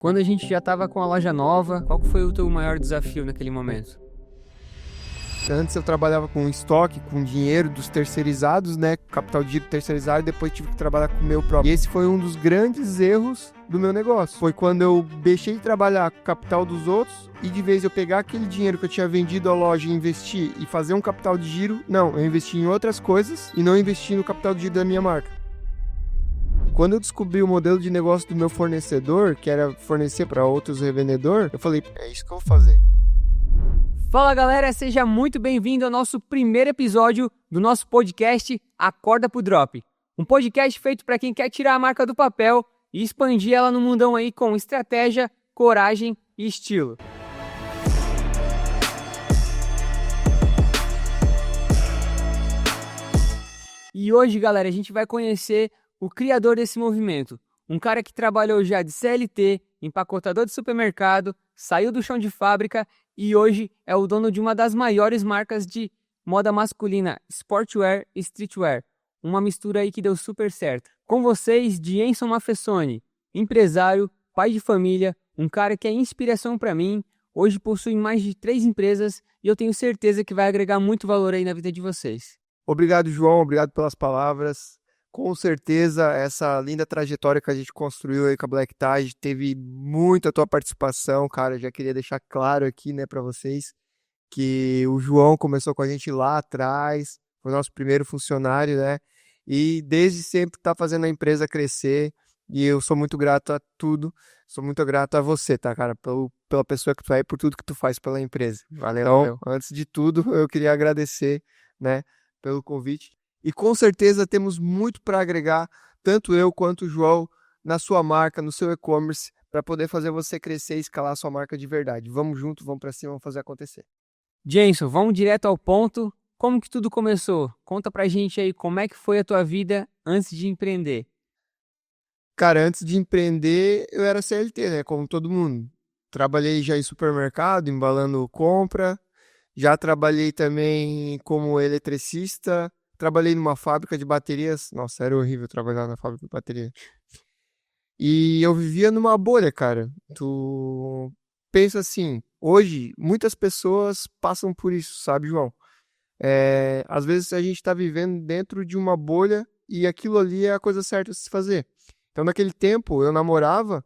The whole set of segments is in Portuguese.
Quando a gente já estava com a loja nova, qual que foi o teu maior desafio naquele momento? Antes eu trabalhava com estoque, com dinheiro dos terceirizados, né? Capital de giro terceirizado, e depois tive que trabalhar com o meu próprio. E esse foi um dos grandes erros do meu negócio. Foi quando eu deixei de trabalhar com o capital dos outros e de vez eu pegar aquele dinheiro que eu tinha vendido à loja e investir e fazer um capital de giro, não, eu investi em outras coisas e não investi no capital de giro da minha marca. Quando eu descobri o modelo de negócio do meu fornecedor, que era fornecer para outros revendedores, eu falei, é isso que eu vou fazer. Fala galera, seja muito bem-vindo ao nosso primeiro episódio do nosso podcast Acorda pro Drop. Um podcast feito para quem quer tirar a marca do papel e expandir ela no mundão aí com estratégia, coragem e estilo. E hoje, galera, a gente vai conhecer o criador desse movimento. Um cara que trabalhou já de CLT, empacotador de supermercado, saiu do chão de fábrica e hoje é o dono de uma das maiores marcas de moda masculina, sportwear e streetwear. Uma mistura aí que deu super certo. Com vocês, Dienson Mafessoni, empresário, pai de família, um cara que é inspiração para mim. Hoje possui mais de 3 empresas e eu tenho certeza que vai agregar muito valor aí na vida de vocês. Obrigado, João. Obrigado pelas palavras. Com certeza, essa linda trajetória que a gente construiu aí com a Black Tide teve muita tua participação, cara. Já queria deixar claro aqui, né, para vocês que o João começou com a gente lá atrás, foi nosso primeiro funcionário, né? E desde sempre tá fazendo a empresa crescer. E eu sou muito grato a tudo. Sou muito grato a você, tá, cara? Pela pessoa que tu é e por tudo que tu faz pela empresa. Valeu, Então, valeu. antes de tudo, eu queria agradecer, né, pelo convite. E com certeza temos muito para agregar, tanto eu quanto o João, na sua marca, no seu e-commerce, para poder fazer você crescer e escalar a sua marca de verdade. Vamos junto, vamos para cima, vamos fazer acontecer. Jenson, vamos direto ao ponto. Como que tudo começou? Conta pra gente aí como é que foi a tua vida antes de empreender. Cara, antes de empreender, eu era CLT, né? Como todo mundo. Trabalhei já em supermercado, embalando compra. Já trabalhei também como eletricista. Trabalhei numa fábrica de baterias. Nossa, era horrível trabalhar na fábrica de bateria. E eu vivia numa bolha, cara. Tu pensa assim, hoje muitas pessoas passam por isso, sabe, João? Às vezes a gente tá vivendo dentro de uma bolha e aquilo ali é a coisa certa a se fazer. Então, naquele tempo, eu namorava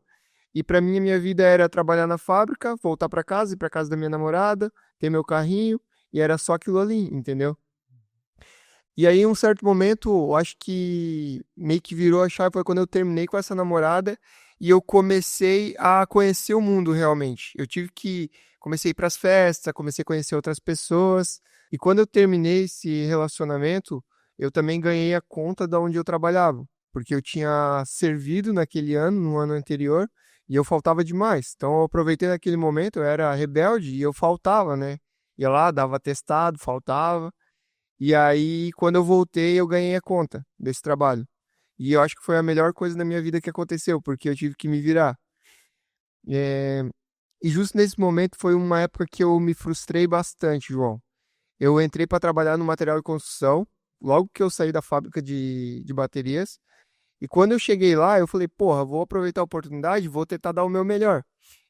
e para mim a minha vida era trabalhar na fábrica, voltar para casa, ir para casa da minha namorada, ter meu carrinho e era só aquilo ali, entendeu? E aí, em um certo momento, eu acho que meio que virou a chave foi quando eu terminei com essa namorada e eu comecei a conhecer o mundo realmente. Comecei a ir para as festas, comecei a conhecer outras pessoas. E quando eu terminei esse relacionamento, eu também ganhei a conta da onde eu trabalhava, porque eu tinha servido naquele ano, no ano anterior, e eu faltava demais. Então, eu aproveitei naquele momento, eu era rebelde e eu faltava, né? Ia lá, dava atestado, faltava. E aí, quando eu voltei, eu ganhei a conta desse trabalho. E eu acho que foi a melhor coisa na minha vida que aconteceu, porque eu tive que me virar. É, E justo nesse momento foi uma época que eu me frustrei bastante, João. Eu entrei para trabalhar no material de construção, logo que eu saí da fábrica de baterias. E quando eu cheguei lá, eu falei, porra, vou aproveitar a oportunidade, vou tentar dar o meu melhor.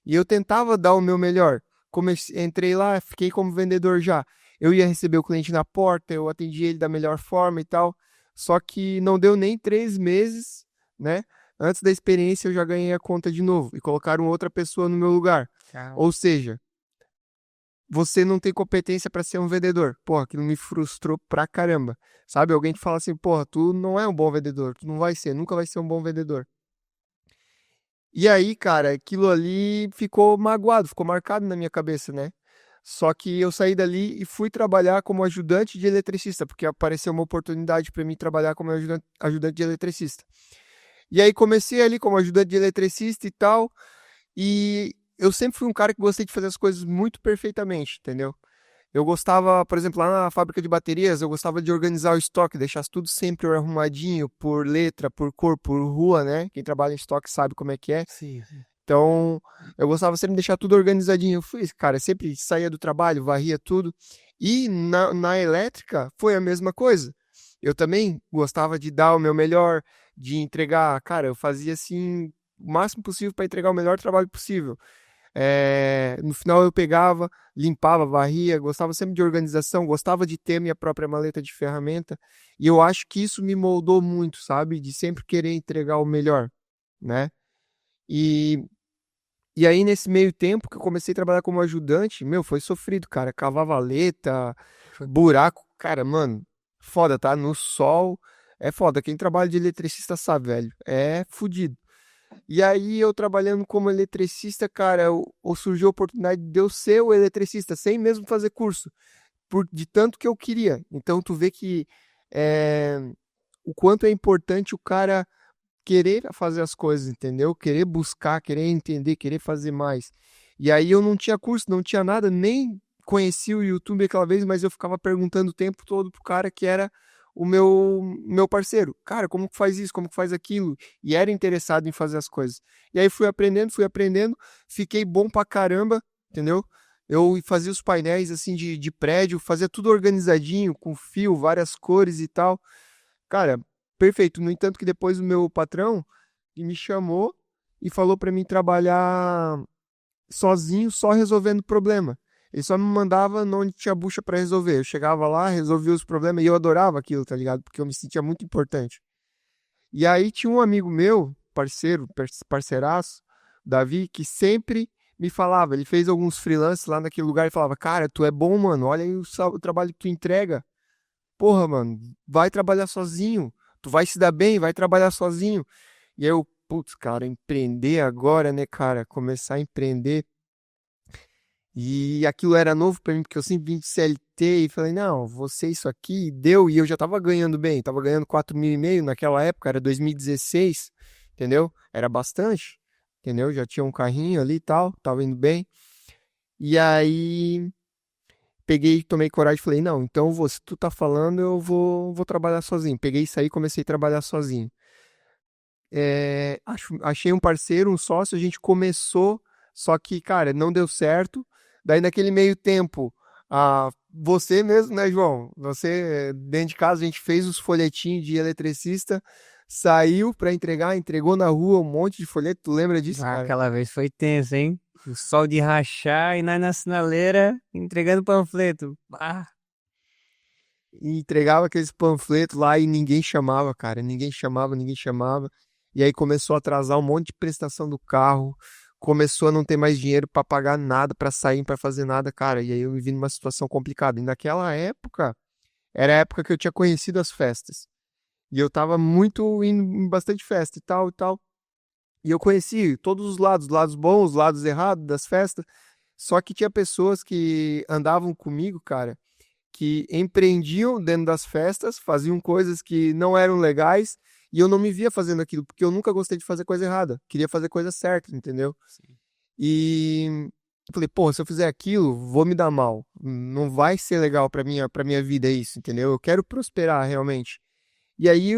E eu tentava dar o meu melhor. Entrei lá, fiquei como vendedor já. Eu ia receber o cliente na porta, eu atendi ele da melhor forma e tal. Só que não deu nem 3 meses, né? Antes da experiência, eu já ganhei a conta de novo e colocaram outra pessoa no meu lugar. Ou seja, você não tem competência para ser um vendedor. Porra, aquilo me frustrou pra caramba. Sabe? Alguém te fala assim, porra, tu não é um bom vendedor, tu não vai ser, nunca vai ser um bom vendedor. E aí, cara, aquilo ali ficou magoado, ficou marcado na minha cabeça, né? Só que eu saí dali e fui trabalhar como ajudante de eletricista, porque apareceu uma oportunidade para mim trabalhar como ajudante de eletricista. E aí comecei ali como ajudante de eletricista e tal, e eu sempre fui um cara que gostei de fazer as coisas muito perfeitamente, entendeu? Eu gostava, por exemplo, lá na fábrica de baterias, eu gostava de organizar o estoque, deixar tudo sempre arrumadinho, por letra, por cor, por rua, né? Quem trabalha em estoque sabe como é que é. Sim. Então, eu gostava sempre de deixar tudo organizadinho. Eu fui, cara, sempre saía do trabalho, varria tudo. E na elétrica foi a mesma coisa. Eu também gostava de dar o meu melhor, de entregar. Cara, eu fazia assim o máximo possível para entregar o melhor trabalho possível. No final eu pegava, limpava, varria, gostava sempre de organização, gostava de ter minha própria maleta de ferramenta, e eu acho que isso me moldou muito, sabe? De sempre querer entregar o melhor, né? E, e aí, nesse meio tempo que eu comecei a trabalhar como ajudante, meu, foi sofrido, cara. Cavar valeta, buraco, cara, mano, foda, tá? No sol, é foda. Quem trabalha de eletricista sabe, velho, é fudido. E aí, eu trabalhando como eletricista, cara, surgiu a oportunidade de eu ser o eletricista, sem mesmo fazer curso, de tanto que eu queria. Então, tu vê que é, o quanto é importante o cara querer fazer as coisas, entendeu? Querer buscar, querer entender, querer fazer mais. E aí, eu não tinha curso, não tinha nada, nem conhecia o YouTube aquela vez, mas eu ficava perguntando o tempo todo pro cara que era o meu parceiro. Cara, como que faz isso? Como que faz aquilo? E era interessado em fazer as coisas. E aí fui aprendendo, fiquei bom pra caramba, entendeu? Eu fazia os painéis assim de prédio, fazia tudo organizadinho, com fio, várias cores e tal. Cara, perfeito. No entanto que depois o meu patrão me chamou e falou pra mim trabalhar sozinho, só resolvendo problema. Ele só me mandava onde tinha bucha pra resolver. Eu chegava lá, resolvia os problemas e eu adorava aquilo, tá ligado? Porque eu me sentia muito importante. E aí tinha um amigo meu, parceiro, parceiraço, Davi, que sempre me falava, ele fez alguns freelances lá naquele lugar e falava, cara, tu é bom, mano, olha aí o trabalho que tu entrega. Porra, mano, vai trabalhar sozinho. Tu vai se dar bem, vai trabalhar sozinho. E aí eu, putz, cara, empreender agora, né, cara? Começar a empreender. E aquilo era novo pra mim, porque eu sempre vim de CLT e falei, não, vou ser isso aqui, e deu, e eu já tava ganhando bem, tava ganhando 4.500 naquela época, era 2016, entendeu? Era bastante, entendeu? Já tinha um carrinho ali e tal, tava indo bem. E aí peguei, tomei coragem e falei, não, então se tu tá falando, eu vou trabalhar sozinho. Peguei isso aí e comecei a trabalhar sozinho. Achei um parceiro, um sócio, a gente começou, só que, cara, não deu certo. Daí, naquele meio tempo, você mesmo, né, João? Você, dentro de casa, a gente fez os folhetinhos de eletricista, saiu pra entregar, entregou na rua um monte de folheto. Tu lembra disso, Ah, cara? aquela vez foi tenso, hein? O sol de rachar e nós na sinaleira entregando panfleto. Ah, E entregava aqueles panfletos lá e ninguém chamava, cara. Ninguém chamava, ninguém chamava. E aí começou a atrasar um monte de prestação do carro. Começou a não ter mais dinheiro pra pagar nada, pra sair, pra fazer nada, cara. E aí eu me vi numa situação complicada. E naquela época, era a época que eu tinha conhecido as festas. E eu tava muito indo em bastante festa e tal e tal. E eu conheci todos os lados bons, os lados errados das festas. Só que tinha pessoas que andavam comigo, cara, que empreendiam dentro das festas, faziam coisas que não eram legais, e eu não me via fazendo aquilo, porque eu nunca gostei de fazer coisa errada, queria fazer coisa certa, entendeu? sim. E eu falei, pô, se eu fizer aquilo, vou me dar mal, não vai ser legal para minha vida isso, entendeu? Eu quero prosperar realmente. E aí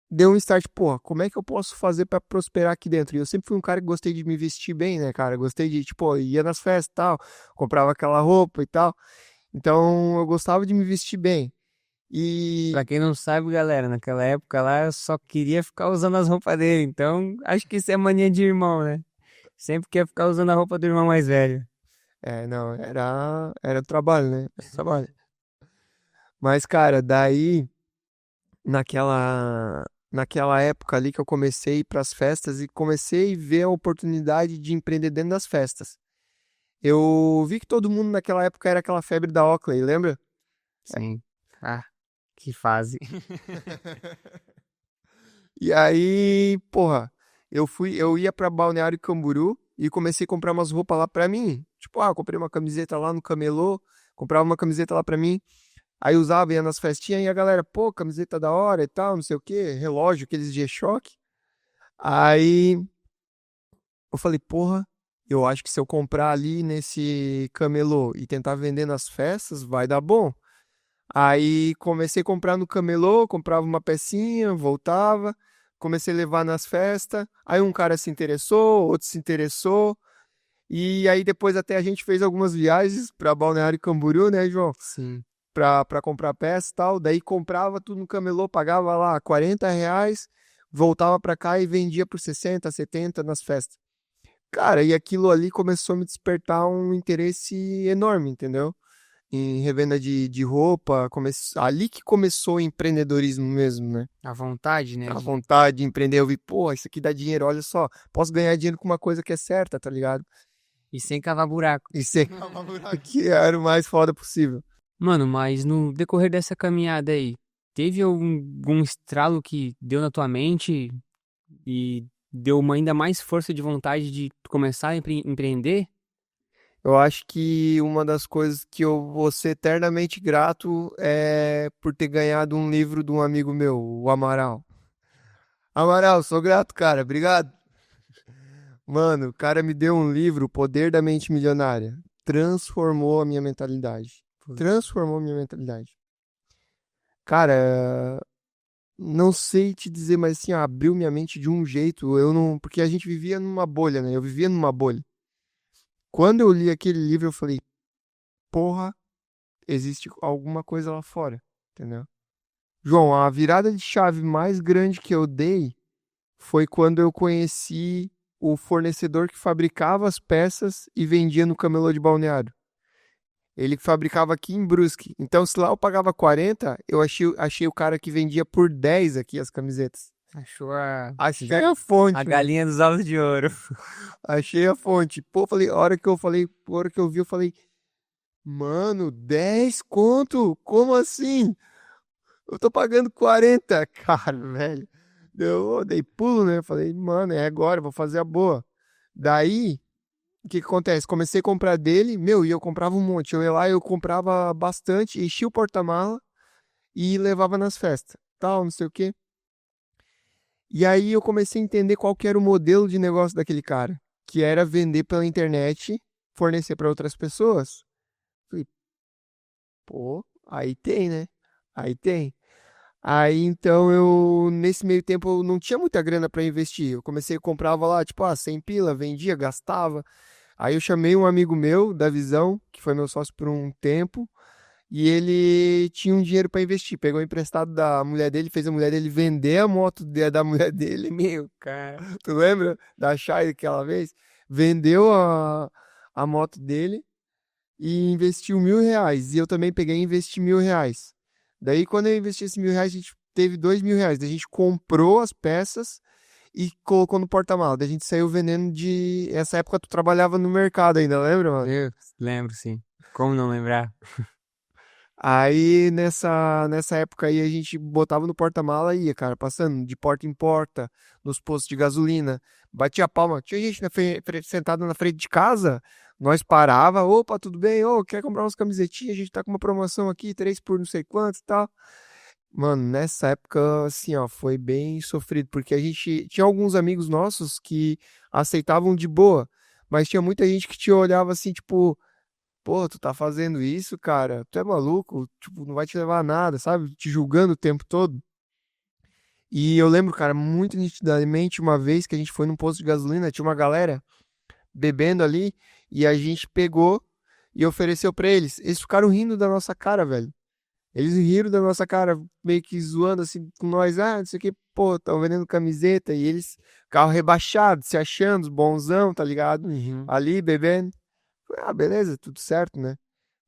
deu um start, pô, como é que eu posso fazer para prosperar aqui dentro? E eu sempre fui um cara que gostei de me vestir bem, né, cara? Gostei de, tipo, ia nas festas e tal, comprava aquela roupa e tal. Então, eu gostava de me vestir bem. Pra E quem não sabe, galera, naquela época lá eu só queria ficar usando as roupas dele. Então, acho que isso é mania de irmão, né? Sempre quer ficar usando a roupa do irmão mais velho. não, era trabalho, né? Trabalho. Mas, cara, daí naquela época ali que eu comecei a ir pras festas e comecei a ver a oportunidade de empreender dentro das festas. Eu vi que todo mundo naquela época era aquela febre da Oakley, lembra? Sim. Ah, que fase. E aí, porra, eu ia pra Balneário Camboriú e comecei a comprar umas roupas lá pra mim. Tipo, comprei uma camiseta lá no Camelô, comprava uma camiseta lá pra mim. Aí usava, ia nas festinhas e a galera, pô, camiseta da hora e tal, não sei o quê, relógio, aqueles G-Shock. Aí eu falei, porra, eu acho que se eu comprar ali nesse camelô e tentar vender nas festas, vai dar bom. Aí comecei a comprar no camelô, comprava uma pecinha, voltava, comecei a levar nas festas. Aí um cara se interessou, outro se interessou. E aí depois até a gente fez algumas viagens para Balneário Camboriú, né, João? Sim. Pra comprar peça e tal. Daí comprava tudo no camelô, pagava lá R$ 40, voltava pra cá e vendia por 60, 70 nas festas. Cara, e aquilo ali começou a me despertar um interesse enorme, entendeu? Em revenda de roupa, ali que começou o empreendedorismo mesmo, né? A vontade, né? A vontade de empreender, eu vi, pô, isso aqui dá dinheiro, olha só, posso ganhar dinheiro com uma coisa que é certa, tá ligado? E sem cavar buraco. E ser que era o mais foda possível. Mano, mas no decorrer dessa caminhada aí, teve algum estralo que deu na tua mente e deu uma ainda mais força de vontade de começar a empreender? Eu acho que uma das coisas que eu vou ser eternamente grato é por ter ganhado um livro de um amigo meu, o Amaral. Amaral, sou grato, cara, obrigado. Mano, o cara me deu um livro, O Poder da Mente Milionária. Transformou a minha mentalidade. Transformou a minha mentalidade. Cara, não sei te dizer, mas assim, abriu minha mente de um jeito. Eu não, porque a gente vivia numa bolha, né? Eu vivia numa bolha. Quando eu li aquele livro, eu falei, porra, existe alguma coisa lá fora, entendeu? João, a virada de chave mais grande que eu dei foi quando eu conheci o fornecedor que fabricava as peças e vendia no camelô de Balneário. Ele fabricava aqui em Brusque. Então, se lá eu pagava 40, eu achei o cara que vendia por 10 aqui as camisetas. Achou a, Achei a fonte, a mano. galinha dos ovos de ouro. Achei a fonte. Pô, falei, a hora que eu vi, eu falei, mano, 10 conto? Como assim? Eu tô pagando 40, cara, velho. Eu dei pulo, né? Falei, mano, é agora, vou fazer a boa. Daí, o que que acontece? Comecei a comprar dele, meu, e eu comprava um monte. Eu ia lá, eu comprava bastante, enchia o porta-mala e levava nas festas, tal, não sei o quê. E aí eu comecei a entender qual que era o modelo de negócio daquele cara, que era vender pela internet, fornecer para outras pessoas. Falei, pô, aí tem, né? Aí tem. Aí então nesse meio tempo, eu não tinha muita grana para investir. Eu comecei a comprava lá, tipo, 100 pila, vendia, gastava. Aí eu chamei um amigo meu da Visão, que foi meu sócio por um tempo, e ele tinha um dinheiro para investir. Pegou emprestado da mulher dele, fez a mulher dele vender a moto da mulher dele. Meu, cara. Tu lembra da Shai aquela vez? Vendeu a moto dele e investiu R$ 1.000. E eu também peguei e investi R$ 1.000. Daí, quando eu investi esses R$ 1.000, a gente teve R$ 2.000. Daí a gente comprou as peças e colocou no porta-mala. Daí a gente saiu vendendo de. Essa época tu trabalhava no mercado ainda, lembra, mano? Eu lembro, sim. Como não lembrar? Aí nessa época aí a gente botava no porta-mala e ia, cara, passando de porta em porta, nos postos de gasolina, batia a palma. Tinha gente sentada na frente de casa, nós parava, opa, tudo bem? Ô, quer comprar umas camisetinhas? A gente tá com uma promoção aqui, 3 por não sei quanto e tal. Mano, nessa época, assim, ó, foi bem sofrido, porque a gente tinha alguns amigos nossos que aceitavam de boa, mas tinha muita gente que te olhava assim, tipo. Pô, tu tá fazendo isso, cara? Tu é maluco? Tipo, não vai te levar a nada, sabe? Te julgando o tempo todo. E eu lembro, cara, muito nitidamente uma vez que a gente foi num posto de gasolina, tinha uma galera bebendo ali e a gente pegou e ofereceu pra eles. Eles ficaram rindo da nossa cara, velho. Eles riram da nossa cara, meio que zoando assim com nós. Ah, não sei o que, pô, tão vendendo camiseta. E eles, carro rebaixado, se achando, bonzão, tá ligado? Uhum. Ali, bebendo. Beleza, tudo certo, né?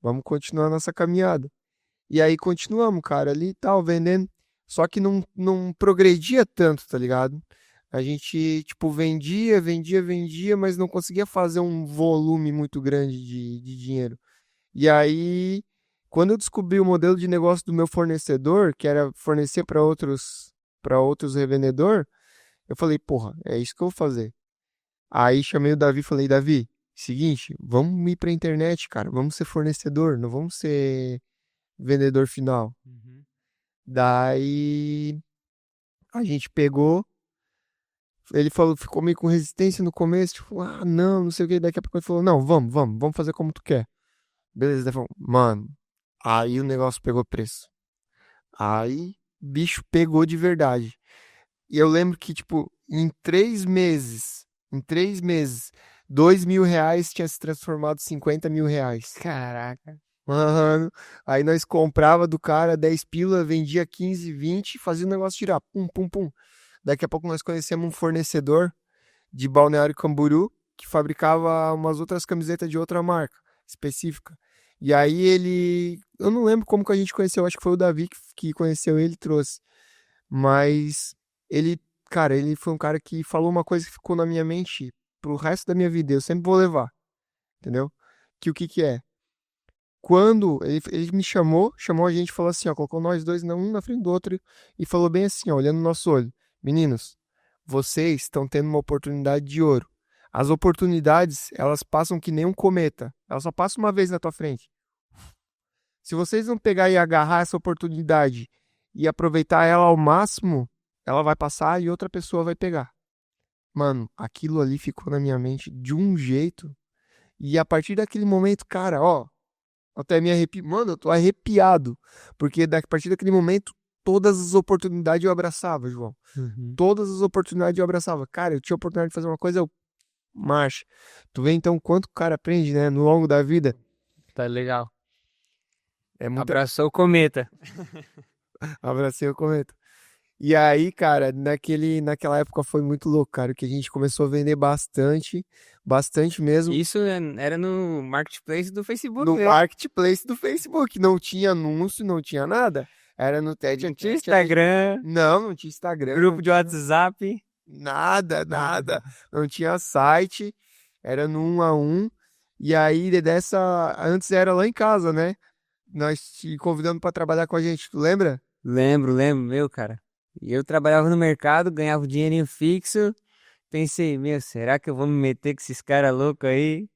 Vamos continuar nossa caminhada. E aí continuamos, cara, ali e tal, vendendo. Só que não progredia tanto, tá ligado? A gente, tipo, vendia, mas não conseguia fazer um volume muito grande de dinheiro. E aí, quando eu descobri o modelo de negócio do meu fornecedor, que era fornecer para outros revendedor, eu falei, porra, é isso que eu vou fazer. Aí chamei o Davi e falei, Davi, seguinte, vamos ir pra internet, cara, vamos ser fornecedor, não vamos ser vendedor final. Uhum. Daí a gente pegou, ele falou, ficou meio com resistência no começo, tipo, não sei o que, daqui a pouco ele falou, não, vamos fazer como tu quer. Beleza, daí falou, mano, aí o negócio pegou preço. Aí, bicho pegou de verdade. E eu lembro que, tipo, em três meses, R$ 2.000 tinha se transformado em R$ 50.000. Caraca. Mano, aí nós comprava do cara 10 pila, vendia 15, 20, fazia o negócio girar, pum, pum, pum. Daqui a pouco nós conhecemos um fornecedor de Balneário Camboriú que fabricava umas outras camisetas de outra marca específica. E aí eu não lembro como que a gente conheceu, acho que foi o Davi que conheceu ele e trouxe. Mas ele, cara, ele foi um cara que falou uma coisa que ficou na minha mente pro resto da minha vida. Eu sempre vou levar, entendeu? Que o que que é? Quando ele me chamou a gente e falou assim, ó, colocou nós dois um na frente do outro e falou bem assim, ó, olhando no nosso olho. Meninos, vocês estão tendo uma oportunidade de ouro. As oportunidades, elas passam que nem um cometa. Elas só passam uma vez na tua frente. Se vocês não pegar e agarrar essa oportunidade e aproveitar ela ao máximo, ela vai passar e outra pessoa vai pegar. Mano, aquilo ali ficou na minha mente de um jeito. E a partir daquele momento, cara, ó, até me arrepio. Mano, eu tô arrepiado. Porque a partir daquele momento, todas as oportunidades eu abraçava, João. Uhum. Todas as oportunidades eu abraçava. Cara, eu tinha a oportunidade de fazer uma coisa, eu marcha. Tu vê então quanto o cara aprende, né, no longo da vida. Tá legal. É muito. Abraçou o cometa. Abracei o cometa. E aí, cara, naquela época foi muito louco, cara, que a gente começou a vender bastante, bastante mesmo, Isso era no marketplace do Facebook, no né? marketplace do Facebook. Não tinha anúncio, não tinha nada. Era no TED. Não tinha Instagram, Não tinha Instagram. grupo não de WhatsApp. Nada. Não tinha site. Era no 1 a 1. E aí, antes era lá em casa, né? Nós te convidando pra trabalhar com a gente, tu lembra? Lembro, meu, cara. E eu trabalhava no mercado, ganhava um dinheirinho fixo. Pensei, meu, será que eu vou me meter com esses caras loucos aí?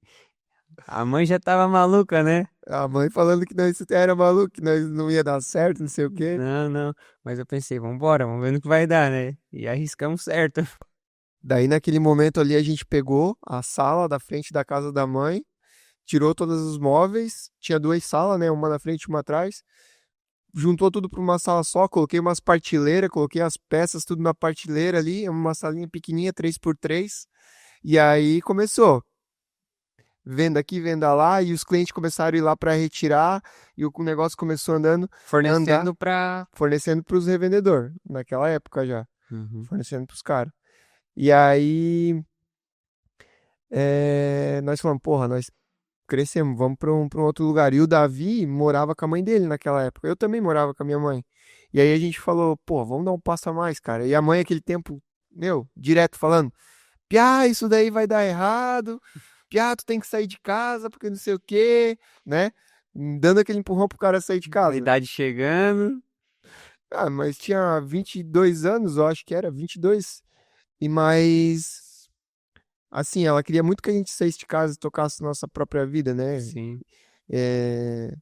A mãe já tava maluca, né? A mãe falando que nós era maluco, que nós não ia dar certo, não sei o quê. Não. Mas eu pensei, vambora, vamos ver no que vai dar, né? E arriscamos certo. Daí, naquele momento ali, a gente pegou a sala da frente da casa da mãe, tirou todos os móveis, tinha 2 salas, né? Uma na frente e uma atrás. Juntou tudo para uma sala só, coloquei umas partilheiras, coloquei as peças tudo na partilheira ali, uma salinha pequenininha, 3x3. E aí começou. Venda aqui, venda lá, e os clientes começaram a ir lá para retirar, e o negócio começou andando, Fornecendo pra. fornecendo para os revendedores, naquela época já, Uhum. fornecendo para os caras. E aí nós falamos, porra, nós crescemos, vamos para um outro lugar. E o Davi morava com a mãe dele naquela época. Eu também morava com a minha mãe. E aí a gente falou, pô, vamos dar um passo a mais, cara. E a mãe, aquele tempo, meu, direto falando, Piá, isso daí vai dar errado. Piá, tu tem que sair de casa porque não sei o quê, né? Dando aquele empurrão pro cara sair de A casa. idade chegando. Ah, mas tinha 22 anos, eu acho que era 22. E mais, assim, ela queria muito que a gente saísse de casa e tocasse nossa própria vida, né? Sim. É,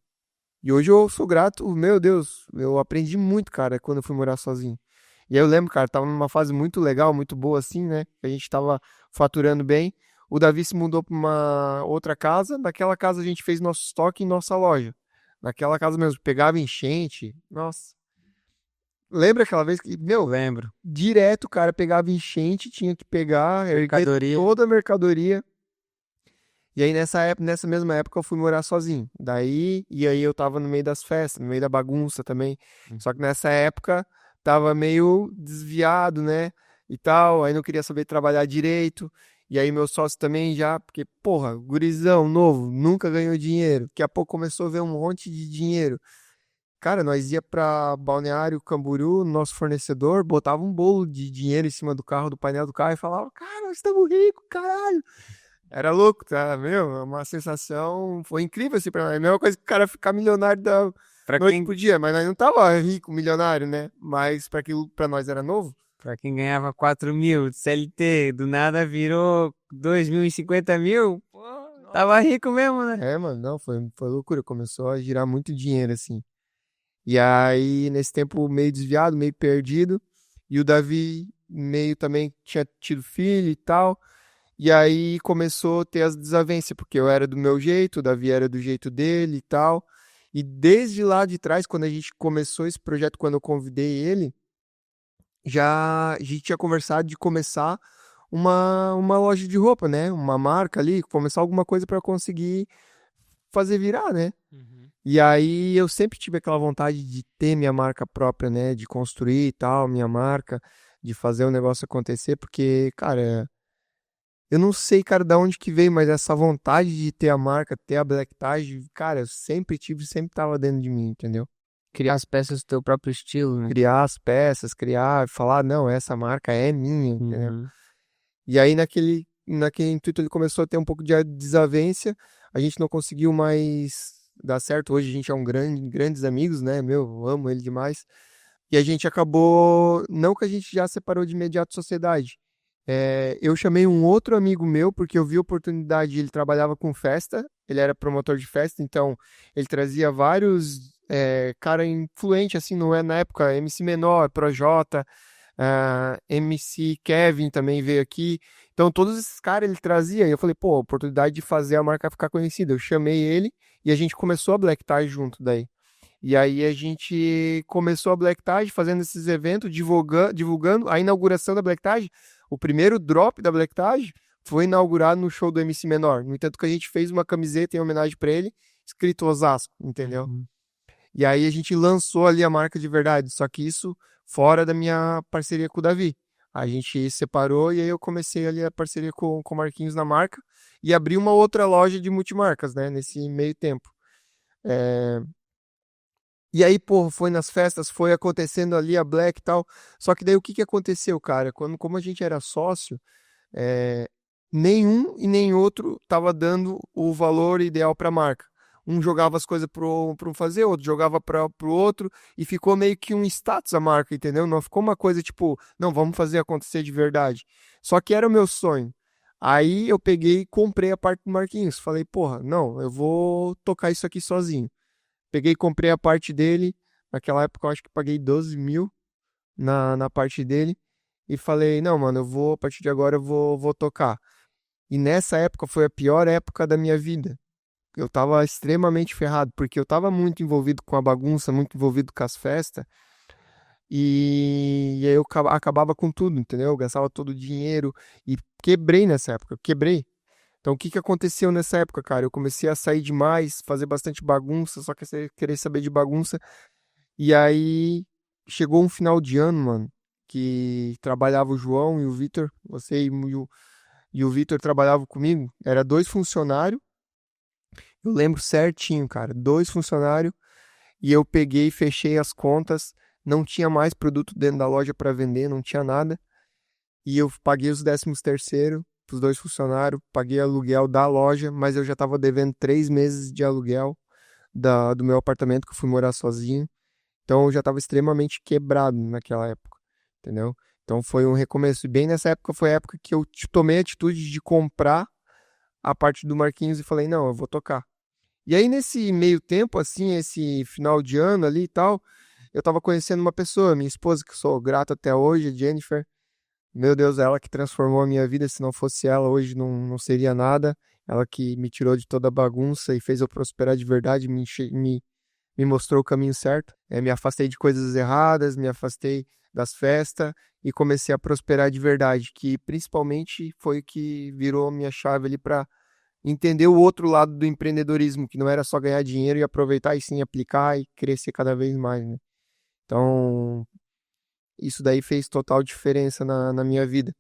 E hoje eu sou grato, meu Deus, eu aprendi muito, cara, quando eu fui morar sozinho. E aí eu lembro, cara, tava numa fase muito legal, muito boa assim, né? A gente tava faturando bem. O Davi se mudou pra uma outra casa. Naquela casa a gente fez nosso estoque em nossa loja. Naquela casa mesmo, pegava enchente. Nossa. Lembra aquela vez que, meu, Lembro. direto o cara pegava enchente, tinha que pegar, erguer Mercadoria. toda a mercadoria. E aí nessa mesma época eu fui morar sozinho. E aí eu tava no meio das festas, no meio da bagunça também. Só que nessa época tava meio desviado, né? E tal, aí não queria saber trabalhar direito. E aí meu sócio também já, porque, porra, gurizão novo, nunca ganhou dinheiro. Daqui a pouco começou a ver um monte de dinheiro. Cara, nós ia pra Balneário Camboriú, nosso fornecedor, botava um bolo de dinheiro em cima do carro, do painel do carro e falava, cara, nós estamos ricos, caralho. Era louco, tá? Meu, é uma sensação. Foi incrível assim pra nós. É a mesma coisa que o cara ficar milionário da Pra noite quem, pro dia, mas nós não tava rico, milionário, né? Mas pra aquilo pra nós era novo. pra quem ganhava 4 mil de CLT, do nada virou 2.050 mil, pô, tava rico mesmo, né? É, mano, não, foi loucura. Começou a girar muito dinheiro, assim. E aí, nesse tempo, meio desviado, meio perdido. E o Davi meio também tinha tido filho e tal. E aí começou a ter as desavenças, porque eu era do meu jeito, o Davi era do jeito dele e tal. E desde lá de trás, quando a gente começou esse projeto, quando eu convidei ele, já a gente tinha conversado de começar uma loja de roupa, né? Uma marca ali, começar alguma coisa para conseguir fazer virar, né? Uhum. E aí eu sempre tive aquela vontade de ter minha marca própria, né? De construir e tal, minha marca, de fazer o negócio acontecer, porque, cara, eu não sei, cara, da onde que veio, mas essa vontade de ter a marca, ter a Black Tide, cara, eu sempre tive, sempre tava dentro de mim, entendeu? Criar as peças do teu próprio estilo, né? Criar as peças, criar, falar, não, essa marca é minha, entendeu? Uhum. E aí naquele intuito ele começou a ter um pouco de desavença, a gente não conseguiu mais dar certo, hoje a gente é grandes amigos, né, meu, eu amo ele demais, e a gente acabou, não que a gente já separou de imediato sociedade, eu chamei um outro amigo meu, porque eu vi oportunidade, ele trabalhava com festa, ele era promotor de festa, então ele trazia vários cara influente, assim, não é na época, MC Menor, Projota, MC Kevin também veio aqui, então todos esses caras ele trazia, e eu falei, pô, oportunidade de fazer a marca ficar conhecida, eu chamei ele, e a gente começou a Black Tie junto daí. E aí a gente começou a Black Tide fazendo esses eventos, divulgando a inauguração da Black Tide. O primeiro drop da Black Tide foi inaugurado no show do MC Menor. No entanto que a gente fez uma camiseta em homenagem para ele, escrito Osasco, entendeu? Uhum. E aí a gente lançou ali a marca de verdade, só que isso fora da minha parceria com o Davi. A gente separou e aí eu comecei ali a parceria com o Marquinhos na marca e abri uma outra loja de multimarcas, né, nesse meio tempo. E aí, pô, foi nas festas, foi acontecendo ali a Black e tal. Só que daí o que que aconteceu, cara? Como a gente era sócio, é, nenhum e nem outro tava dando o valor ideal pra marca. Um jogava as coisas pro um fazer, outro jogava pro outro, e ficou meio que um status a marca, entendeu? Não ficou uma coisa tipo, não, vamos fazer acontecer de verdade. Só que era o meu sonho. Aí eu peguei e comprei a parte do Marquinhos. Falei, porra, não, eu vou tocar isso aqui sozinho. Peguei e comprei a parte dele. Naquela época eu acho que paguei 12 mil na parte dele. E falei, não, mano, a partir de agora eu vou tocar. E nessa época foi a pior época da minha vida. Eu tava extremamente ferrado, porque eu tava muito envolvido com a bagunça, muito envolvido com as festas. E aí eu acabava com tudo, entendeu? Eu gastava todo o dinheiro e quebrei nessa época, quebrei. Então, o que que aconteceu nessa época, cara? Eu comecei a sair demais, fazer bastante bagunça, só que querer saber de bagunça. E aí chegou um final de ano, mano, que trabalhava o João e o Vitor, você e o Vitor trabalhavam comigo. Era dois funcionários, eu lembro certinho, cara, dois funcionários. E eu peguei, fechei as contas, não tinha mais produto dentro da loja para vender, não tinha nada. E eu paguei os 13º para os dois funcionários, paguei aluguel da loja, mas eu já estava devendo 3 meses de aluguel do meu apartamento, que eu fui morar sozinho. Então eu já estava extremamente quebrado naquela época, entendeu? Então foi um recomeço. E bem nessa época foi a época que eu tomei a atitude de comprar a parte do Marquinhos e falei, não, eu vou tocar. E aí nesse meio tempo, assim, esse final de ano ali e tal, eu tava conhecendo uma pessoa, minha esposa, que eu sou grato até hoje, a Jennifer. Meu Deus, ela que transformou a minha vida. Se não fosse ela, hoje não seria nada. Ela que me tirou de toda a bagunça e fez eu prosperar de verdade, me mostrou o caminho certo. Me afastei de coisas erradas, me afastei das festas e comecei a prosperar de verdade, que principalmente foi o que virou a minha chave ali para entender o outro lado do empreendedorismo, que não era só ganhar dinheiro e aproveitar, e sim aplicar e crescer cada vez mais, né? Então, isso daí fez total diferença na minha vida.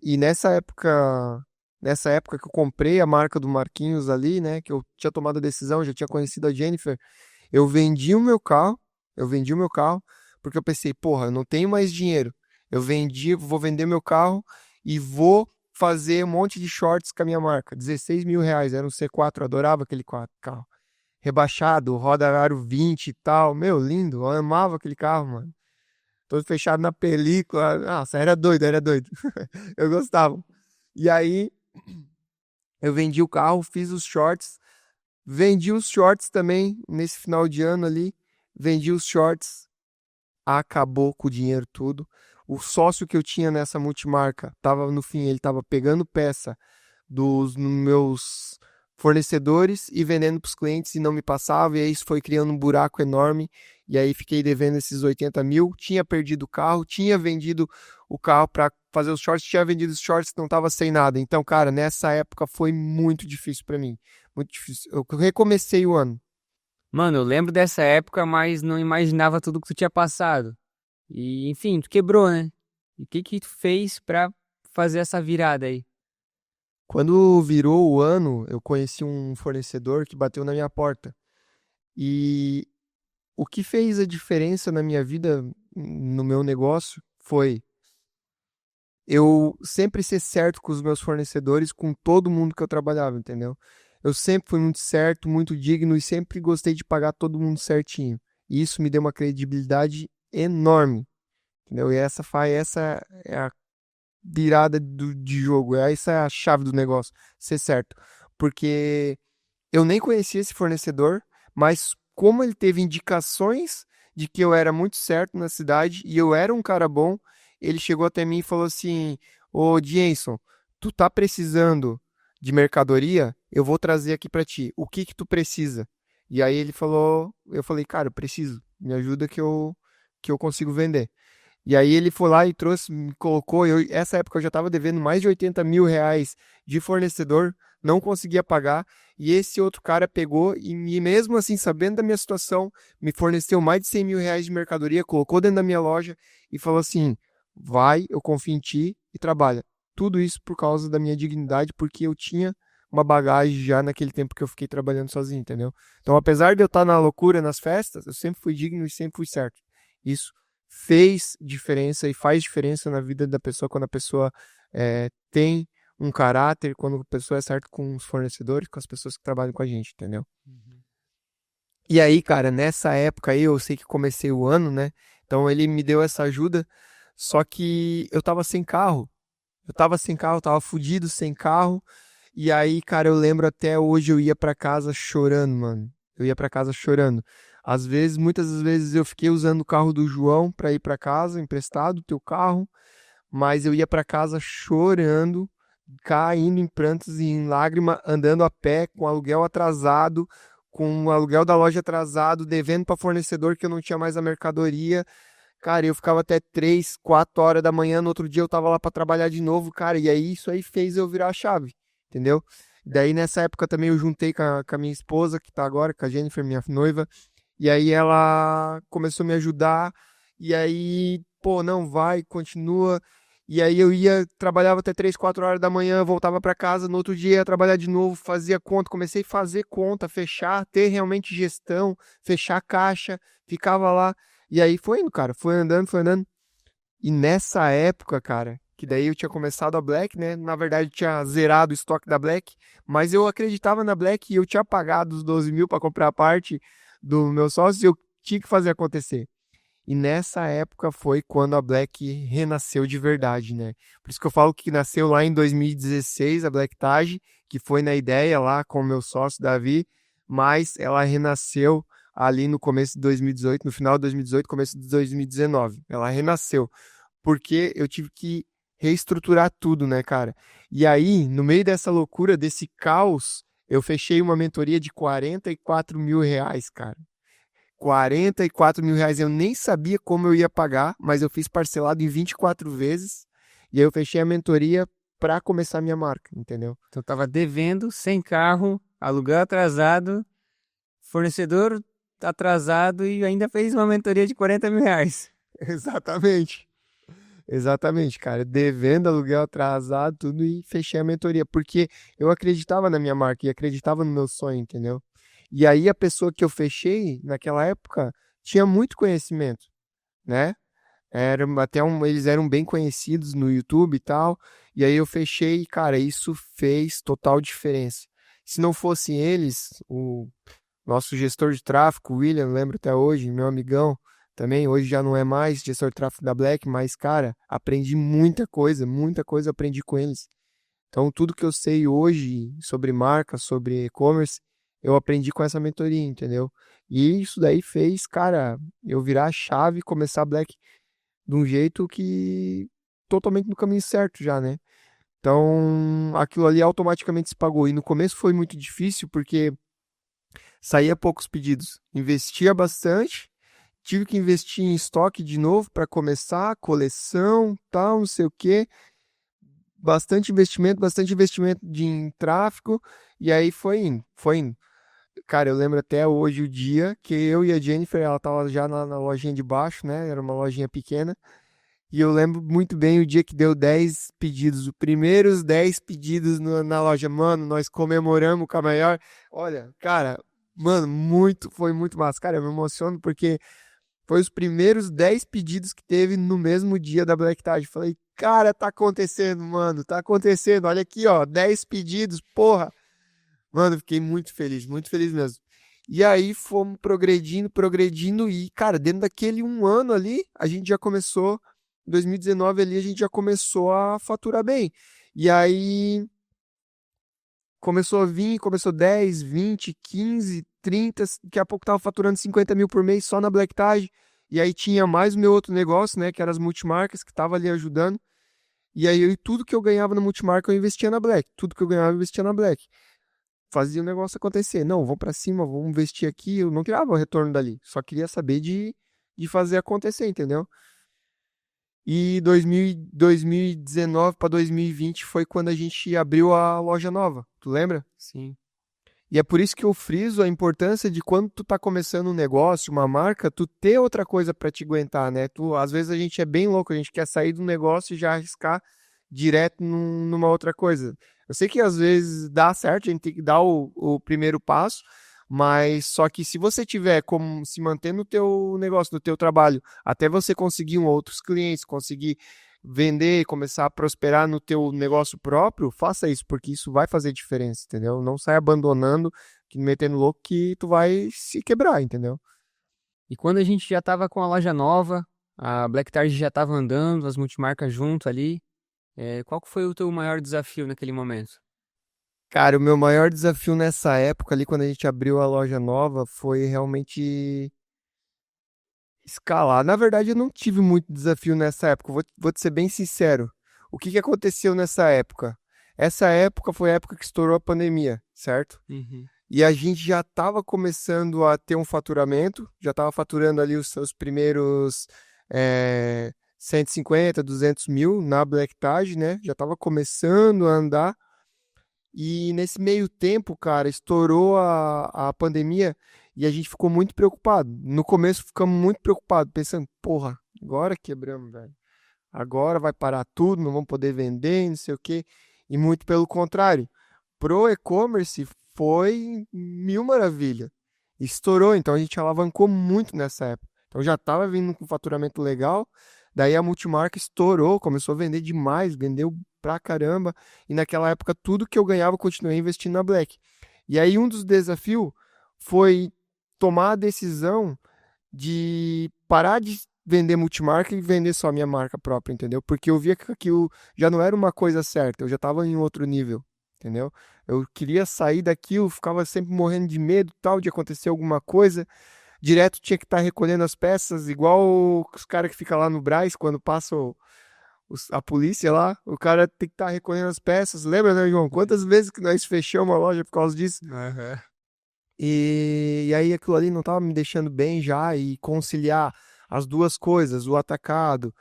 E nessa época que eu comprei a marca do Marquinhos ali, né, que eu tinha tomado a decisão, já tinha conhecido a Jennifer, eu vendi o meu carro, eu vendi o meu carro, porque eu pensei, porra, eu não tenho mais dinheiro. Vou vender meu carro e vou fazer um monte de shorts com a minha marca. 16 mil reais, era um C4, eu adorava aquele carro. Rebaixado, roda aro 20 e tal. Meu, lindo, eu amava aquele carro, mano. Todo fechado na película. Nossa, era doido, era doido. Eu gostava. E aí, eu vendi o carro, fiz os shorts. Vendi os shorts também nesse final de ano ali. Vendi os shorts. Acabou com o dinheiro tudo. O sócio que eu tinha nessa multimarca tava no fim, ele tava pegando peça dos meus fornecedores e vendendo para os clientes e não me passava, e aí isso foi criando um buraco enorme, e aí fiquei devendo esses 80 mil, tinha perdido o carro, tinha vendido o carro para fazer os shorts, tinha vendido os shorts, não estava sem nada. Então, cara, nessa época foi muito difícil para mim, muito difícil. Eu recomecei o ano. Mano, eu lembro dessa época, mas não imaginava tudo que tu tinha passado. E, enfim, tu quebrou, né? E o que que tu fez pra fazer essa virada aí? Quando virou o ano, eu conheci um fornecedor que bateu na minha porta. E o que fez a diferença na minha vida, no meu negócio, foi eu sempre ser certo com os meus fornecedores, com todo mundo que eu trabalhava, entendeu? Eu sempre fui muito certo, muito digno e sempre gostei de pagar todo mundo certinho. E isso me deu uma credibilidade enorme, entendeu? E essa é a virada de jogo, essa é a chave do negócio, ser certo. Porque eu nem conhecia esse fornecedor, mas como ele teve indicações de que eu era muito certo na cidade e eu era um cara bom, ele chegou até mim e falou assim: Ô Jenson, tu tá precisando de mercadoria? Eu vou trazer aqui pra ti. O que que tu precisa? E aí ele falou, eu falei, cara, eu preciso, me ajuda que eu consigo vender. E aí ele foi lá e trouxe, me colocou. Essa época eu já estava devendo mais de R$ 80.000 de fornecedor, não conseguia pagar. E esse outro cara pegou e mesmo assim, sabendo da minha situação, me forneceu mais de R$ 100.000 de mercadoria, colocou dentro da minha loja e falou assim: vai, eu confio em ti e trabalha. Tudo isso por causa da minha dignidade, porque eu tinha uma bagagem já naquele tempo que eu fiquei trabalhando sozinho, entendeu? Então, apesar de eu estar na loucura, nas festas, eu sempre fui digno e sempre fui certo. Isso fez diferença e faz diferença na vida da pessoa quando a pessoa tem um caráter, quando a pessoa é certa com os fornecedores, com as pessoas que trabalham com a gente, entendeu? Uhum. E aí, cara, nessa época aí, eu sei que comecei o ano, né? Então ele me deu essa ajuda, só que eu tava sem carro. Eu tava sem carro, tava fudido, sem carro. E aí, cara, eu lembro até hoje eu ia pra casa chorando, mano. Eu ia pra casa chorando. Às vezes, muitas das vezes eu fiquei usando o carro do João pra ir pra casa, emprestado o teu carro, mas eu ia pra casa chorando, caindo em prantos e em lágrima, andando a pé, com aluguel atrasado, com o aluguel da loja atrasado, devendo pra fornecedor que eu não tinha mais a mercadoria. Cara, eu ficava até 3, 4 horas da manhã, no outro dia eu tava lá pra trabalhar de novo, cara, e aí isso aí fez eu virar a chave, entendeu? Daí nessa época também eu juntei com a minha esposa, que tá agora, com a Jennifer, minha noiva, e aí ela começou a me ajudar, e aí, pô, não vai, continua, e aí eu ia, trabalhava até 3, 4 horas da manhã, voltava pra casa, no outro dia ia trabalhar de novo, fazia conta, comecei a fazer conta, fechar, ter realmente gestão, fechar a caixa, ficava lá, e aí foi indo, cara, foi andando, foi andando. E nessa época, cara, que daí eu tinha começado a Black, né? Na verdade, eu tinha zerado o estoque da Black, mas eu acreditava na Black e eu tinha pagado os 12 mil para comprar a parte do meu sócio e eu tinha que fazer acontecer. E nessa época foi quando a Black renasceu de verdade, né? Por isso que eu falo que nasceu lá em 2016, a Black Taj, que foi na ideia lá com o meu sócio Davi, mas ela renasceu ali no começo de 2018, no final de 2018, começo de 2019. Ela renasceu, porque eu tive que reestruturar tudo, né, cara? E aí, no meio dessa loucura, desse caos, eu fechei uma mentoria de R$ 44.000, cara. R$ 44.000, eu nem sabia como eu ia pagar, mas eu fiz parcelado em 24 vezes, e aí eu fechei a mentoria para começar a minha marca, entendeu? Então tava devendo, sem carro, aluguel atrasado, fornecedor atrasado e ainda fez uma mentoria de R$ 40.000. Exatamente. Exatamente, cara. Devendo aluguel atrasado, tudo e fechei a mentoria, porque eu acreditava na minha marca e acreditava no meu sonho, entendeu? E aí a pessoa que eu fechei naquela época tinha muito conhecimento, né? Eles eram bem conhecidos no YouTube e tal. E aí eu fechei, e, cara, isso fez total diferença. Se não fossem eles, o nosso gestor de tráfego, o William, lembro até hoje, meu amigão, também, hoje já não é mais gestor de tráfego da Black, mas, cara, aprendi muita coisa aprendi com eles. Então, tudo que eu sei hoje sobre marca, sobre e-commerce, eu aprendi com essa mentoria, entendeu? E isso daí fez, cara, eu virar a chave e começar a Black de um jeito que totalmente no caminho certo já, né? Então, aquilo ali automaticamente se pagou. E no começo foi muito difícil porque saía poucos pedidos. Investia bastante, tive que investir em estoque de novo para começar, coleção, tal, não sei o quê. Bastante investimento em tráfego, e aí foi indo, foi indo. Cara, eu lembro até hoje o dia que eu e a Jennifer, ela tava já na lojinha de baixo, né? Era uma lojinha pequena. E eu lembro muito bem o dia que deu 10 pedidos, os primeiros 10 pedidos na loja. Mano, nós comemoramos com a maior. Olha, cara, mano, foi muito massa. Cara, eu me emociono porque foi os primeiros 10 pedidos que teve no mesmo dia da Black Tide. Falei, cara, tá acontecendo, mano, tá acontecendo. Olha aqui, ó, 10 pedidos, porra. Mano, fiquei muito feliz mesmo. E aí fomos progredindo, progredindo e, cara, dentro daquele um ano ali, a gente já começou, em 2019 ali, a gente já começou a faturar bem. E aí começou a vir, começou 10, 20, 15, 30, daqui a pouco tava faturando 50 mil por mês só na Black Tide. E aí tinha mais o meu outro negócio, né, que era as multimarcas, que tava ali ajudando. E aí tudo que eu ganhava na multimarca eu investia na Black. Tudo que eu ganhava eu investia na Black. Fazia o negócio acontecer. Não, vamos pra cima, vamos investir aqui. Eu não queria o retorno dali. Só queria saber de fazer acontecer, entendeu? E 2019 para 2020 foi quando a gente abriu a loja nova. Tu lembra? Sim. E é por isso que eu friso a importância de quando tu tá começando um negócio, uma marca, tu ter outra coisa para te aguentar, né? Às vezes a gente é bem louco, a gente quer sair do negócio e já arriscar direto numa outra coisa. Eu sei que às vezes dá certo, a gente tem que dar o primeiro passo, mas só que se você tiver como se manter no teu negócio, no teu trabalho, até você conseguir outros clientes, conseguir vender, começar a prosperar no teu negócio próprio, faça isso, porque isso vai fazer diferença, entendeu? Não sai abandonando, metendo louco que tu vai se quebrar, entendeu? E quando a gente já estava com a loja nova, a Black Target já estava andando, as multimarcas junto ali, qual que foi o teu maior desafio naquele momento? Cara, o meu maior desafio nessa época ali, quando a gente abriu a loja nova, foi realmente escalar. Na verdade, eu não tive muito desafio nessa época, vou te ser bem sincero. O que que aconteceu nessa época? Essa época foi a época que estourou a pandemia, certo? Uhum. E a gente já estava começando a ter um faturamento, já estava faturando ali os seus primeiros 150, 200 mil na Black Tag, né? Já estava começando a andar. E nesse meio tempo, cara, estourou a pandemia e a gente ficou muito preocupado. No começo ficamos muito preocupados, pensando, porra, agora quebramos, velho. Agora vai parar tudo, não vamos poder vender, não sei o quê. E muito pelo contrário. Pro e-commerce foi mil maravilha. Estourou, então a gente alavancou muito nessa época. Então já estava vindo com faturamento legal. Daí a multimarca estourou, começou a vender demais, vendeu pra caramba. E naquela época tudo que eu ganhava eu continuei investindo na Black. E aí um dos desafios foi tomar a decisão de parar de vender multimarca e vender só a minha marca própria, entendeu? Porque eu via que aquilo já não era uma coisa certa, eu já estava em outro nível, entendeu? Eu queria sair daquilo, ficava sempre morrendo de medo, tal, de acontecer alguma coisa. Direto tinha que estar recolhendo as peças, igual os caras que ficam lá no Brás, quando passa a polícia lá, o cara tem que estar recolhendo as peças. Lembra, né, João? Quantas vezes que nós fechamos a loja por causa disso? Aham. E aí aquilo ali não estava me deixando bem já, e conciliar as duas coisas, o atacado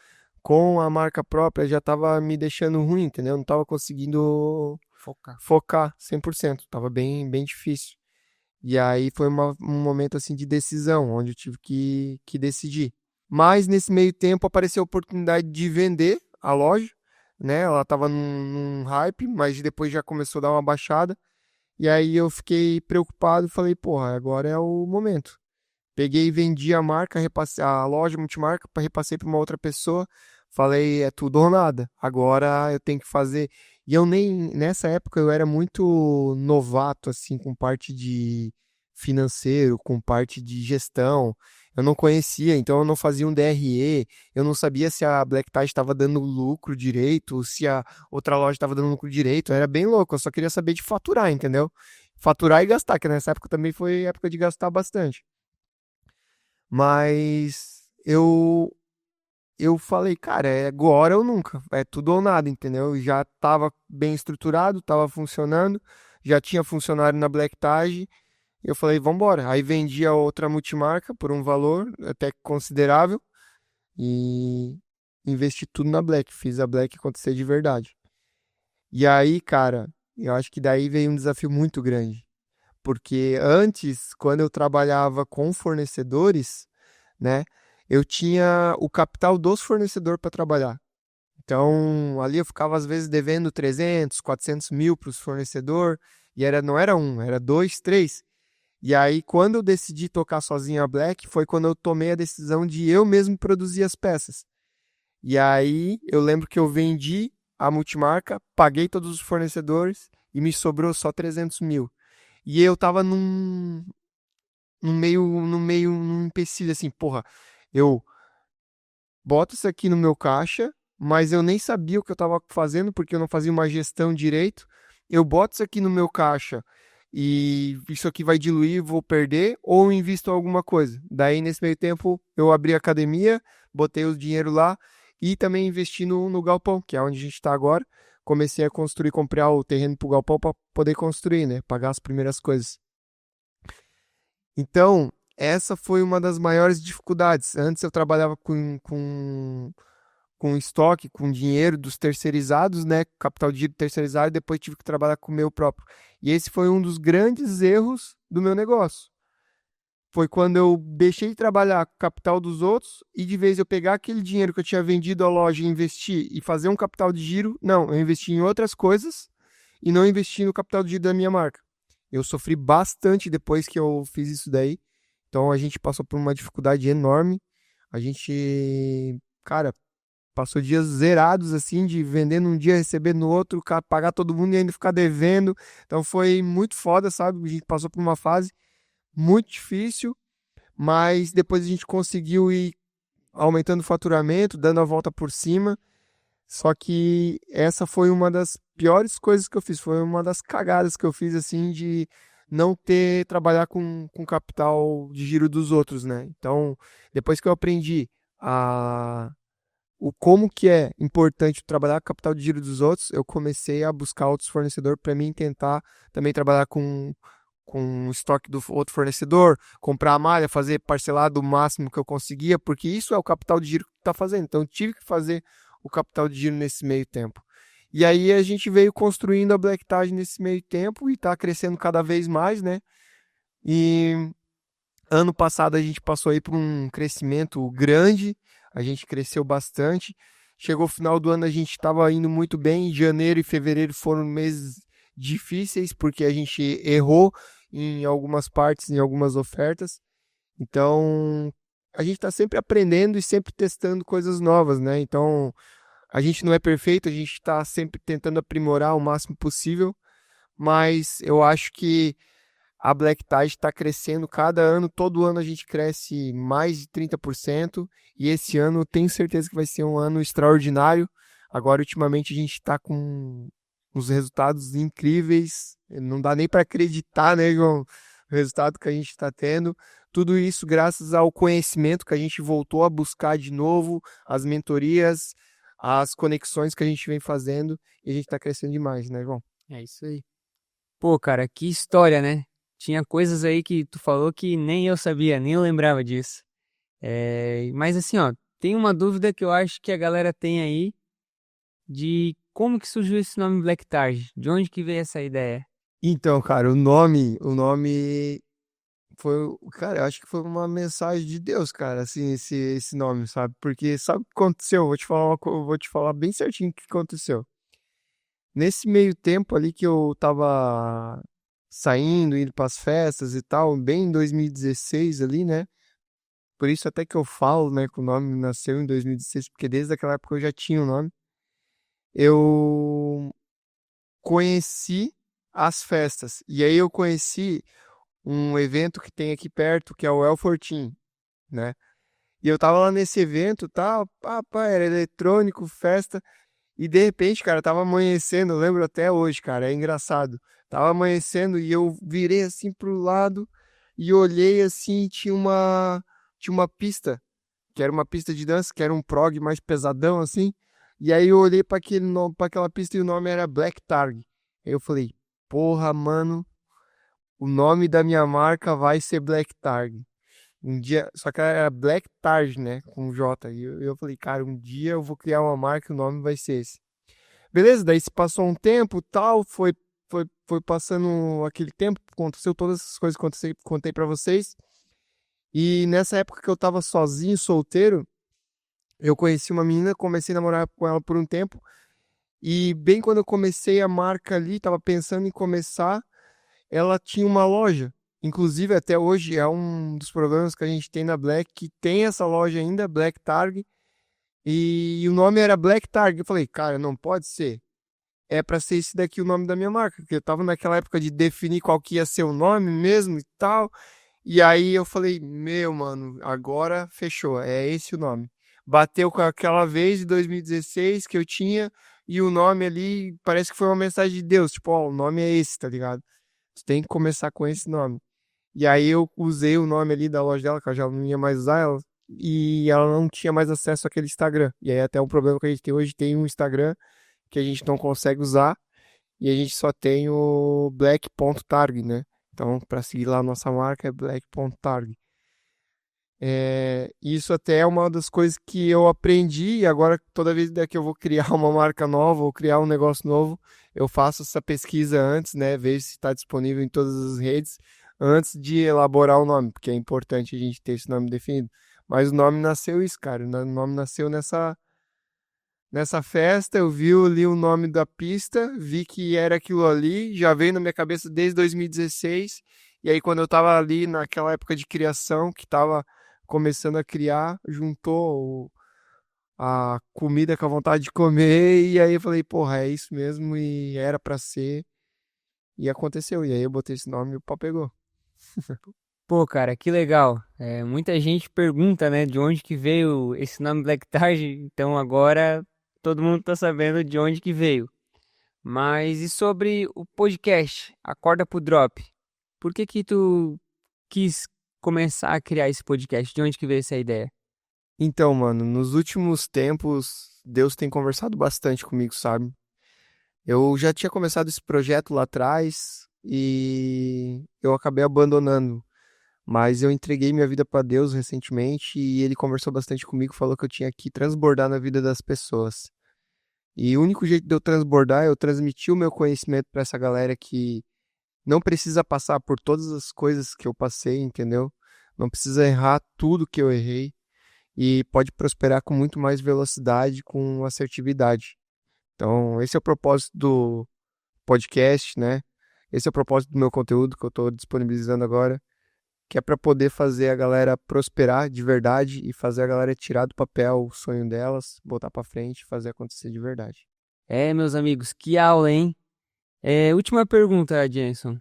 com a marca própria, já estava me deixando ruim, entendeu? Não estava conseguindo Focar. focar 100%, estava bem, bem difícil. E aí foi um momento assim de decisão, onde eu tive que decidir. Mas nesse meio tempo apareceu a oportunidade de vender a loja, né? Ela estava num hype, mas depois já começou a dar uma baixada. E aí eu fiquei preocupado e falei, porra, agora é o momento. Peguei e vendi a marca, repassei a loja multimarca, repassei para uma outra pessoa. Falei, é tudo ou nada. Agora eu tenho que fazer. E eu nem, nessa época eu era muito novato assim com parte de financeiro, com parte de gestão. Eu não conhecia, então eu não fazia um DRE, eu não sabia se a Black Tie estava dando lucro direito, ou se a outra loja estava dando lucro direito. Era bem louco, eu só queria saber de faturar, entendeu? Faturar e gastar, que nessa época também foi época de gastar bastante. Mas eu falei, cara, é agora ou nunca, é tudo ou nada, entendeu? Já estava bem estruturado, estava funcionando, já tinha funcionário na Black Tag, e eu falei, vambora. Aí vendi a outra multimarca por um valor até considerável e investi tudo na Black, fiz a Black acontecer de verdade. E aí, cara, eu acho que daí veio um desafio muito grande, porque antes, quando eu trabalhava com fornecedores, né? eu tinha o capital dos fornecedores para trabalhar. Então, ali eu ficava às vezes devendo 300, 400 mil para os fornecedores, e não era um, era dois, três. E aí, quando eu decidi tocar sozinho a Black, foi quando eu tomei a decisão de eu mesmo produzir as peças. E aí, eu lembro que eu vendi a multimarca, paguei todos os fornecedores e me sobrou só 300 mil. E eu tava num empecilho assim, porra, eu boto isso aqui no meu caixa, mas eu nem sabia o que eu estava fazendo porque eu não fazia uma gestão direito. Eu boto isso aqui no meu caixa e isso aqui vai diluir, vou perder, ou eu invisto em alguma coisa. Daí, nesse meio tempo, eu abri a academia, botei o dinheiro lá e também investi no galpão, que é onde a gente está agora. Comecei a construir, comprar o terreno para o galpão para poder construir, né? Pagar as primeiras coisas. Então, essa foi uma das maiores dificuldades. Antes eu trabalhava com estoque, com dinheiro dos terceirizados, né? Capital de giro terceirizado, e depois tive que trabalhar com o meu próprio. E esse foi um dos grandes erros do meu negócio. Foi quando eu deixei de trabalhar com o capital dos outros e de vez eu pegar aquele dinheiro que eu tinha vendido à loja e investir e fazer um capital de giro, não, eu investi em outras coisas e não investi no capital de giro da minha marca. Eu sofri bastante depois que eu fiz isso daí. Então a gente passou por uma dificuldade enorme. A gente, cara, passou dias zerados, assim, de vender num dia, receber no outro, pagar todo mundo e ainda ficar devendo. Então foi muito foda, sabe? A gente passou por uma fase muito difícil, mas depois a gente conseguiu ir aumentando o faturamento, dando a volta por cima. Só que essa foi uma das piores coisas que eu fiz, foi uma das cagadas que eu fiz, assim, de não ter, trabalhar com capital de giro dos outros, né? Então, depois que eu aprendi a o como que é importante trabalhar com capital de giro dos outros, eu comecei a buscar outros fornecedores para mim tentar também trabalhar com o estoque do outro fornecedor, comprar a malha, fazer parcelado o máximo que eu conseguia, porque isso é o capital de giro que está fazendo. Então, eu tive que fazer o capital de giro nesse meio tempo. E aí a gente veio construindo a Black Tide nesse meio tempo e está crescendo cada vez mais, né? E ano passado a gente passou aí por um crescimento grande, a gente cresceu bastante. Chegou o final do ano, a gente estava indo muito bem. Janeiro e fevereiro foram meses difíceis, porque a gente errou em algumas partes, em algumas ofertas. Então, a gente está sempre aprendendo e sempre testando coisas novas, né? Então, a gente não é perfeito, a gente está sempre tentando aprimorar o máximo possível, mas eu acho que a Black Tide está crescendo cada ano, todo ano a gente cresce mais de 30%, e esse ano eu tenho certeza que vai ser um ano extraordinário. Agora, ultimamente, a gente está com uns resultados incríveis, não dá nem para acreditar, né, com o resultado que a gente está tendo. Tudo isso graças ao conhecimento que a gente voltou a buscar de novo, as mentorias, as conexões que a gente vem fazendo, e a gente está crescendo demais, né, João? É isso aí. Pô, cara, que história, né? Tinha coisas aí que tu falou que nem eu sabia, nem eu lembrava disso. Mas assim, ó, tem uma dúvida que eu acho que a galera tem aí de como que surgiu esse nome Black Target? De onde que veio essa ideia? Então, cara, o nome cara, eu acho que foi uma mensagem de Deus, cara, assim, esse nome, sabe? Porque sabe o que aconteceu? Vou te falar vou te falar bem certinho o que aconteceu. Nesse meio tempo ali que eu tava saindo, indo pras festas e tal, bem em 2016 ali, né? Por isso até que eu falo, né, que o nome nasceu em 2016, porque desde aquela época eu já tinha o nome. Eu conheci as festas. E aí eu conheci um evento que tem aqui perto, que é o El Fortin, né? E eu tava lá nesse evento, tal, pá, era eletrônico, festa, e de repente, cara, tava amanhecendo, eu lembro até hoje, cara, é engraçado. Tava amanhecendo e eu virei assim pro lado e olhei assim, tinha uma pista, que era uma pista de dança, que era um prog mais pesadão assim. E aí eu olhei para aquele nome, para aquela pista e o nome era Black Targ. Aí eu falei, porra, mano, o nome da minha marca vai ser Black Targ. Um dia, só que era Black Targ, né, com J. E eu falei, cara, um dia eu vou criar uma marca e o nome vai ser esse. Beleza, daí se passou um tempo, tal, foi passando aquele tempo, aconteceu todas essas coisas que contei para vocês. E nessa época que eu tava sozinho, solteiro, eu conheci uma menina, comecei a namorar com ela por um tempo. E bem quando eu comecei a marca ali, tava pensando em começar, ela tinha uma loja. Inclusive, até hoje é um dos problemas que a gente tem na Black, que tem essa loja ainda, Black Targ, e o nome era Black Targ. Eu falei, cara, não pode ser. É pra ser esse daqui o nome da minha marca, porque eu tava naquela época de definir qual que ia ser o nome mesmo e tal. E aí eu falei, meu, mano, agora fechou, é esse o nome. Bateu com aquela vez de 2016 que eu tinha, e o nome ali parece que foi uma mensagem de Deus, tipo, ó, o nome é esse, tá ligado? Você tem que começar com esse nome. E aí eu usei o nome ali da loja dela, que eu já não ia mais usar ela, e ela não tinha mais acesso àquele Instagram. E aí até um problema que a gente tem hoje, tem um Instagram que a gente não consegue usar, e a gente só tem o black.targ, né? Então, para seguir lá a nossa marca é black.targ. Isso até é uma das coisas que eu aprendi, e agora toda vez que eu vou criar uma marca nova ou criar um negócio novo, eu faço essa pesquisa antes, né? Ver se está disponível em todas as redes, antes de elaborar o nome, porque é importante a gente ter esse nome definido. Mas o nome nasceu isso, cara. O nome nasceu nessa festa, eu vi ali o nome da pista, vi que era aquilo ali, já veio na minha cabeça desde 2016. E aí, quando eu tava ali naquela época de criação, que tava começando a criar, juntou a comida com a vontade de comer. E aí eu falei, porra, é isso mesmo, e era pra ser. E aconteceu. E aí eu botei esse nome e o pau pegou. Pô, cara, que legal. Muita gente pergunta, né, de onde que veio esse nome Black Target, então agora todo mundo tá sabendo de onde que veio. Mas e sobre o podcast, Acorda pro Drop? Por que que tu quis começar a criar esse podcast? De onde que veio essa ideia? Então, mano, nos últimos tempos, Deus tem conversado bastante comigo, sabe? Eu já tinha começado esse projeto lá atrás e eu acabei abandonando. Mas eu entreguei minha vida para Deus recentemente e ele conversou bastante comigo, falou que eu tinha que transbordar na vida das pessoas. E o único jeito de eu transbordar é eu transmitir o meu conhecimento para essa galera que não precisa passar por todas as coisas que eu passei, entendeu? Não precisa errar tudo que eu errei e pode prosperar com muito mais velocidade, com assertividade. Então, esse é o propósito do podcast, né? Esse é o propósito do meu conteúdo que eu estou disponibilizando agora, que é para poder fazer a galera prosperar de verdade e fazer a galera tirar do papel o sonho delas, botar para frente e fazer acontecer de verdade. Meus amigos, que aula, hein? Última pergunta, Jenson.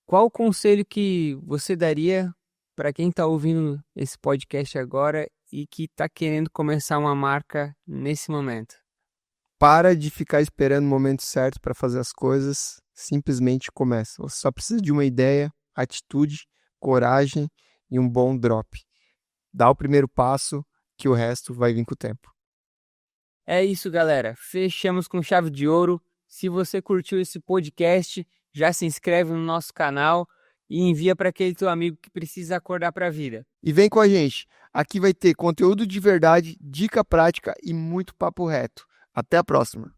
Qual o conselho que você daria para quem está ouvindo esse podcast agora e que está querendo começar uma marca nesse momento? Para de ficar esperando o momento certo para fazer as coisas, simplesmente começa. Você só precisa de uma ideia, atitude, coragem e um bom drop. Dá o primeiro passo, que o resto vai vir com o tempo. É isso, galera. Fechamos com chave de ouro. Se você curtiu esse podcast, já se inscreve no nosso canal e envia para aquele teu amigo que precisa acordar para a vida. E vem com a gente. Aqui vai ter conteúdo de verdade, dica prática e muito papo reto. Até a próxima.